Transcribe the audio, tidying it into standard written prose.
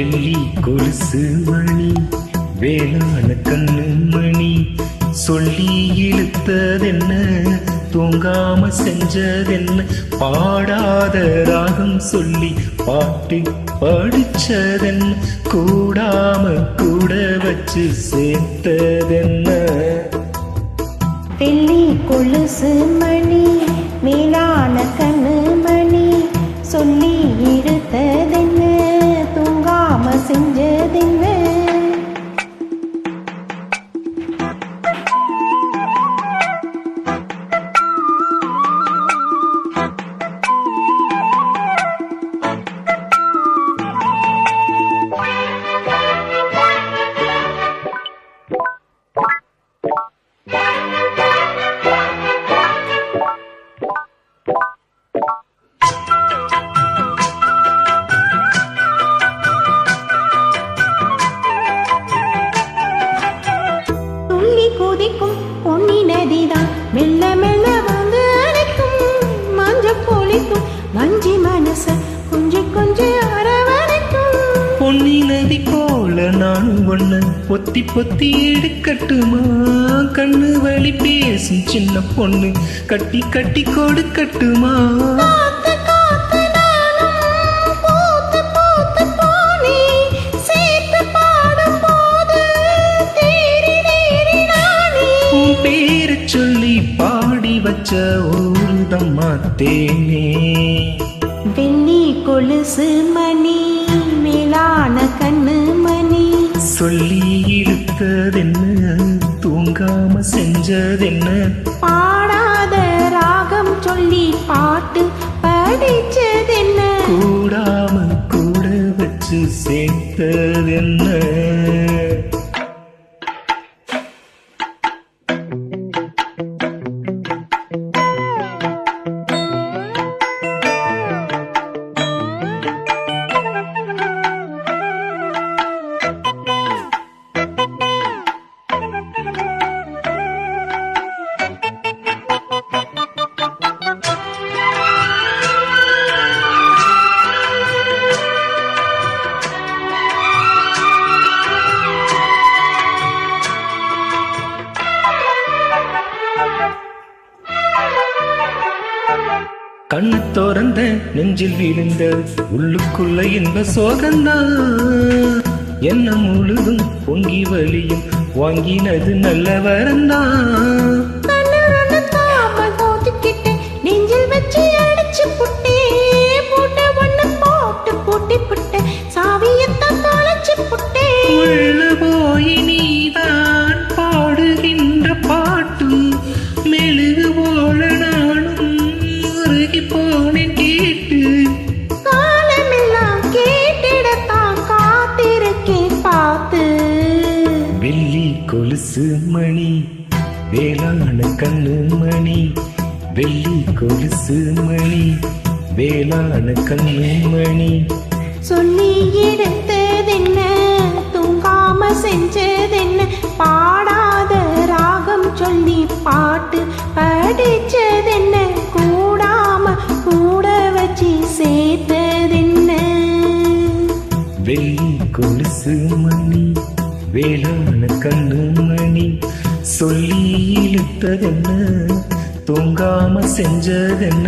வெள்ளி கொலுசு மணி வேளாண் கண்ணு மணி சொல்லி இழுத்ததென்ன தூங்காம செஞ்சதென்ன பாடாத ராகம் சொல்லி பாட்டு படிச்சதென்ன கூடாம கூட வச்சு சேர்த்ததென்ன வெள்ளி கொலுசு மணி மேலான கண்ணு மணி சொல்லி இழுத்ததென்ன தூங்காம செஞ்சதென்ன பொன்னி நதிதான் மெல்ல மெல்ல வந்து அணைக்கும் மஞ்ச பொழிக்கும் மஞ்சி மனச கொஞ்சம் கொஞ்சம் அரவணைக்கும் பொன்னி நதி போல நானும் ஒண்ணு பொத்தி பொத்தி எடுக்கட்டுமா கண்ணு வழி பேசும் சின்ன பொண்ணு கட்டி கட்டி கொடுக்கட்டுமா பேரு சொல்லி பாடி வச்ச ஊருதம்மா தேனே வெள்ளி கொலுசு மணி மேலான கண்ணு மணி சொல்லி இழுத்ததென்ன தூங்காம செஞ்சதென்ன பாடாத ராகம் சொல்லி பாட்டு படிச்சதென்ன கூடாம கூட வச்சு சேர்த்ததென்ன கண்ணு திறந்த நெஞ்சில் விழுந்த உள்ளுக்குள்ள இன்ப சோகந்தான் என்ன முழுதும் பொங்கி வலியும் வாங்கினது நல்ல வரந்தான் நெஞ்சில் வச்சு அடிச்சு புட்டே போட்ட ஒண்ணு போட்டு பூட்டி புட்ட சாவியத்தான் தொலைச்சு புட்டே உள்ள போய் நீதான் பாடுகின்ற பாட்டும் மெழுகு போல நானும் உருகி போனேன் கேட்டு காலமெல்லாம் கேட்டிடத்தான் காத்திருக்கேன் பார்த்து வெள்ளி கொலுசு மணி வேளாண் கண்ணு மணி வெள்ளி கொலுசு மணி வேளாண் கண்ணு மணி சொல்லி எடுத்ததென்ன தூங்காம செஞ்சதென்ன பாடாத ராகம் சொல்லி பாட்டு படிச்சதென்ன கூடாம கூட வச்சு சேர்த்ததென்ன வெள்ளி கொலுசு மணி வேளாண் கண்ணு மணி சொல்லி இழுத்ததென்ன தூங்காம செஞ்சதென்ன